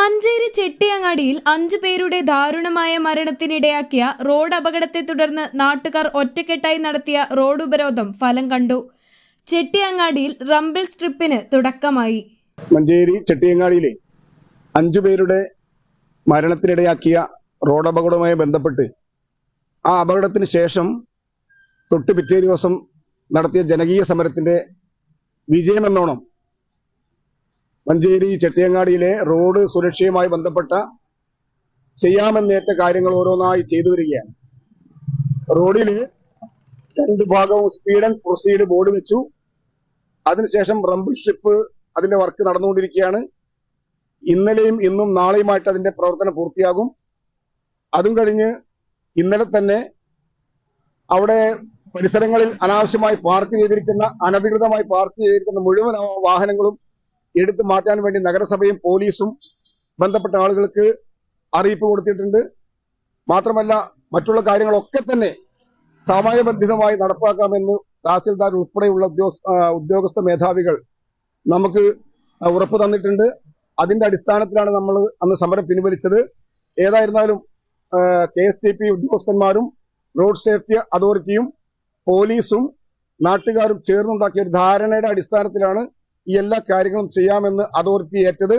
മഞ്ചേരി ചെട്ടിയങ്ങാടിയിൽ 5 പേരുടെ ദാരുണമായ മരണത്തിനിടയാക്കിയ റോഡ് അപകടത്തെ തുടർന്ന് നാട്ടുകാർ ഒറ്റക്കെട്ടായി നടത്തിയ റോഡ് ഉപരോധം ഫലം കണ്ടു. ചെട്ടിയങ്ങാടിയിൽ റംബിൾ സ്ട്രിപ്പിന് തുടക്കമായി. മഞ്ചേരി ചെട്ടിയങ്ങാടിയിലെ 5 പേരുടെ മരണത്തിനിടയാക്കിയ റോഡ് അപകടവുമായി ബന്ധപ്പെട്ട് ആ അപകടത്തിന് ശേഷം തൊട്ട് പിറ്റേ ദിവസം നടത്തിയ ജനകീയ സമരത്തിന്റെ വിജയമെന്നോണം മഞ്ചേരി ചെട്ടിയങ്ങാടിയിലെ റോഡ് സുരക്ഷയുമായി ബന്ധപ്പെട്ട ചെയ്യാമെന്നേറ്റ കാര്യങ്ങൾ ഓരോന്നായി ചെയ്തു വരികയാണ്. റോഡില് 2 ഭാഗവും സ്പീഡ് ആൻഡ് പ്രൊസീഡ് ബോർഡ് വെച്ചു. അതിനുശേഷം റംബിൾ സ്ട്രിപ്പ് അതിന്റെ വർക്ക് നടന്നുകൊണ്ടിരിക്കുകയാണ്. ഇന്നലെയും ഇന്നും നാളെയുമായിട്ട് അതിന്റെ പ്രവർത്തനം പൂർത്തിയാകും. അതും കഴിഞ്ഞ് ഇന്നലെ തന്നെ അവിടെ പരിസരങ്ങളിൽ അനാവശ്യമായി അനധികൃതമായി പാർക്ക് ചെയ്തിരിക്കുന്ന മുഴുവൻ വാഹനങ്ങളും എടുത്തു മാറ്റാൻ വേണ്ടി നഗരസഭയും പോലീസും ബന്ധപ്പെട്ട ആളുകൾക്ക് അറിയിപ്പ് കൊടുത്തിട്ടുണ്ട്. മാത്രമല്ല മറ്റുള്ള കാര്യങ്ങളൊക്കെ തന്നെ സമയബന്ധിതമായി നടപ്പാക്കാമെന്ന് തഹസിൽദാർ ഉൾപ്പെടെയുള്ള ഉദ്യോഗസ്ഥ മേധാവികൾ നമുക്ക് ഉറപ്പ് തന്നിട്ടുണ്ട്. അതിന്റെ അടിസ്ഥാനത്തിലാണ് നമ്മൾ അന്ന് സമരം പിൻവലിച്ചത്. ഏതായിരുന്നാലും KSTP ഉദ്യോഗസ്ഥന്മാരും റോഡ് സേഫ്റ്റി അതോറിറ്റിയും പോലീസും നാട്ടുകാരും ചേർന്നുണ്ടാക്കിയ ഒരു ധാരണയുടെ അടിസ്ഥാനത്തിലാണ് ഈ എല്ലാ കാര്യങ്ങളും ചെയ്യാമെന്ന് അതോറിറ്റി ഏറ്റത്.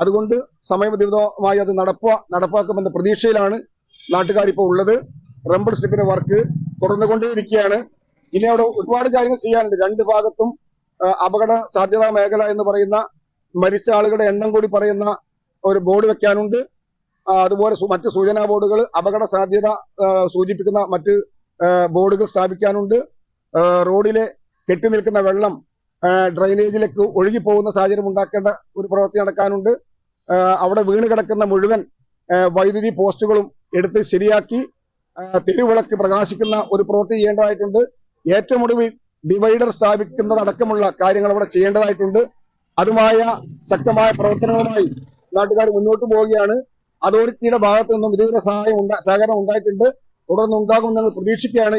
അതുകൊണ്ട് സമയബന്ധിതമായി അത് നടപ്പാക്കുമെന്ന പ്രതീക്ഷയിലാണ് നാട്ടുകാരിപ്പോൾ ഉള്ളത്. റംബിൾ സ്ട്രിപ്പിന്റെ വർക്ക് തുടർന്നുകൊണ്ടേയിരിക്കുകയാണ്. ഇനി അവിടെ ഒരുപാട് കാര്യങ്ങൾ ചെയ്യാനുണ്ട്. 2 ഭാഗത്തും അപകട സാധ്യതാ മേഖല എന്ന് പറയുന്ന മരിച്ച ആളുകളുടെ എണ്ണം കൂടി പറയുന്ന ഒരു ബോർഡ് വെക്കാനുണ്ട്. അതുപോലെ മറ്റ് സൂചനാ ബോർഡുകൾ, അപകട സാധ്യത സൂചിപ്പിക്കുന്ന മറ്റ് ബോർഡുകൾ സ്ഥാപിക്കാനുണ്ട്. റോഡിലെ കെട്ടി നിൽക്കുന്ന വെള്ളം ഡ്രൈനേജിലേക്ക് ഒഴുകിപ്പോകുന്ന സാഹചര്യം ഉണ്ടാക്കേണ്ട ഒരു പ്രവൃത്തി നടക്കാനുണ്ട്. അവിടെ വീണ് കിടക്കുന്ന മുഴുവൻ വൈദ്യുതി പോസ്റ്റുകളും എടുത്ത് ശരിയാക്കി തെരുവിളക്ക് പ്രകാശിക്കുന്ന ഒരു പ്രവൃത്തി ചെയ്യേണ്ടതായിട്ടുണ്ട്. ഏറ്റവും ഒടുവിൽ ഡിവൈഡർ സ്ഥാപിക്കുന്നതടക്കമുള്ള കാര്യങ്ങൾ അവിടെ ചെയ്യേണ്ടതായിട്ടുണ്ട്. അതുമായ ശക്തമായ പ്രവർത്തനങ്ങളുമായി നാട്ടുകാർ മുന്നോട്ട് പോവുകയാണ്. അതോറിറ്റിയുടെ ഭാഗത്തു നിന്നും ഇതുവരെ സഹകരണം ഉണ്ടായിട്ടുണ്ട്. തുടർന്ന് ഉണ്ടാകുമെന്ന് പ്രതീക്ഷിക്കുകയാണ്.